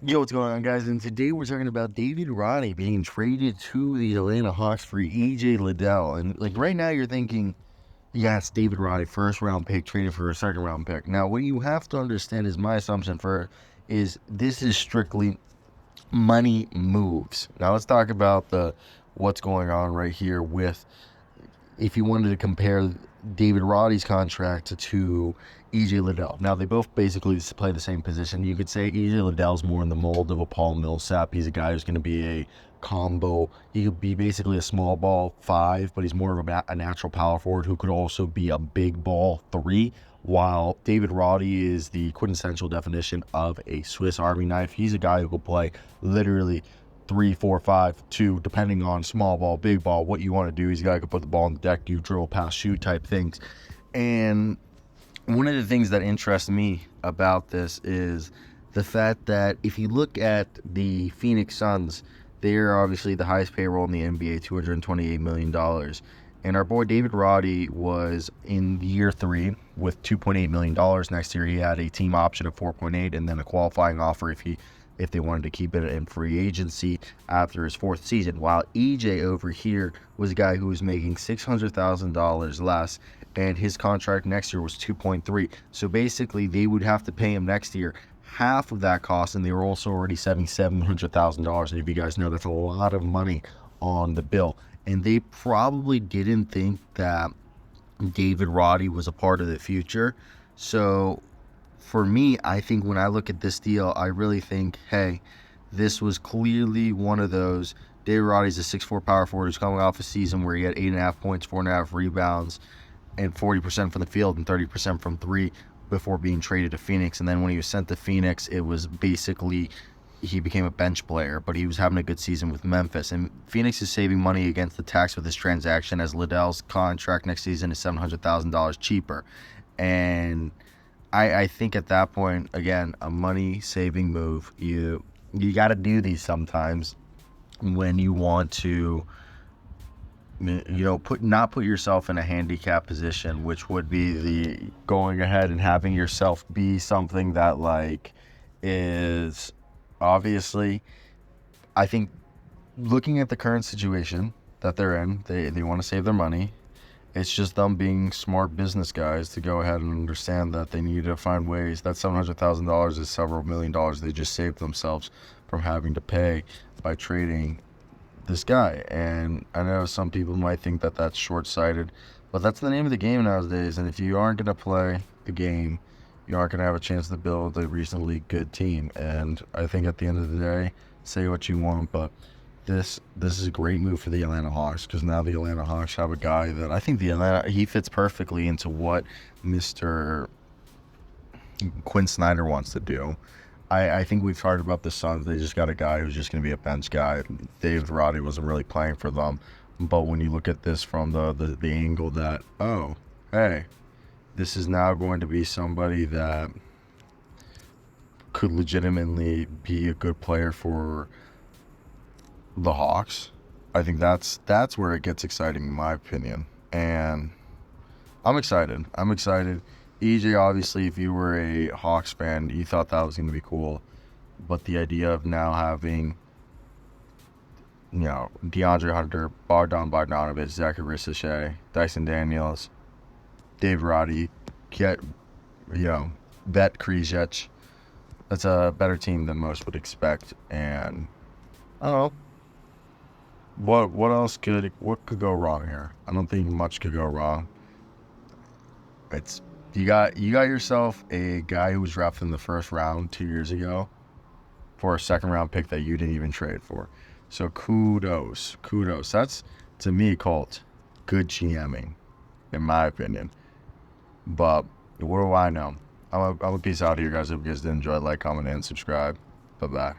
Yo, what's going on, guys? And today we're talking about David Roddy being traded to the Atlanta Hawks for EJ Liddell. And like right now, you're thinking, yes, David Roddy, first round pick, traded for a second round pick. Now, what you have to understand is my assumption is this is strictly money moves. Now, let's talk about the what's going on right here with if you wanted to compare David Roddy's contract to EJ Liddell. Now, they both basically play the same position. You could say EJ Liddell's more in the mold of a Paul Millsap. He's a guy who's going to be a combo. He could be basically a small ball 5, but he's more of a natural power forward who could also be a big ball 3, while David Roddy is the quintessential definition of a Swiss Army knife. He's a guy who could play literally 3, 4, 5, 2, depending on small ball, big ball, what you want to do. He's a guy who can put the ball on the deck, do dribble, pass, shoot type things. And one of the things that interests me about this is the fact that if you look at the Phoenix Suns, they're obviously the highest payroll in the NBA, $228 million. And our boy David Roddy was in year 3 with $2.8 million. Next year, he had a team option of 4.8 and then a qualifying offer if they wanted to keep it in free agency after his 4th season, while EJ over here was a guy who was making $600,000 less, and his contract next year was 2.3. So basically, they would have to pay him next year half of that cost, and they were also already saving $700,000. And if you guys know, that's a lot of money on the bill. And they probably didn't think that David Roddy was a part of the future. So for me, I think when I look at this deal, I really think, hey, this was clearly one of those. David Roddy's a 6'4" power forward who's coming off a season where he had 8.5 points, 4.5 rebounds, and 40% from the field and 30% from 3 before being traded to Phoenix. And then when he was sent to Phoenix, it was basically he became a bench player, but he was having a good season with Memphis. And Phoenix is saving money against the tax with this transaction, as Liddell's contract next season is $700,000 cheaper. And I think at that point, again, a money-saving move. You got to do these sometimes when you want to, not put yourself in a handicap position, which would be the going ahead and having yourself be something that is obviously. I think looking at the current situation that they're in, they want to save their money. It's just them being smart business guys to go ahead and understand that they need to find ways. That $700,000 is several $1 million they just saved themselves from having to pay by trading this guy. And I know some people might think that that's short-sighted, but that's the name of the game nowadays. And if you aren't going to play the game, you aren't going to have a chance to build a reasonably good team. And I think at the end of the day, say what you want, but this is a great move for the Atlanta Hawks, because now the Atlanta Hawks have a guy that I think he fits perfectly into what Mr. Quinn Snyder wants to do. I think we've heard about the Suns. They just got a guy who's just going to be a bench guy. David Roddy wasn't really playing for them. But when you look at this from the angle that, oh, hey, this is now going to be somebody that could legitimately be a good player for the Hawks, I think that's where it gets exciting, in my opinion. And I'm excited. EJ, obviously, if you were a Hawks fan, you thought that was going to be cool. But the idea of now having, DeAndre Hunter, Bogdanovic, Zachary Ricochet, Dyson Daniels, Dave Roddy, Vet Krejci, that's a better team than most would expect. And I don't know. What could go wrong here? I don't think much could go wrong. You got yourself a guy who was drafted in the first round 2 years ago for a second round pick that you didn't even trade for. So kudos. That's, to me, called good GMing, in my opinion. But what do I know? I'm a peace out here, guys. If you guys did enjoy, like, comment, and subscribe. Bye-bye.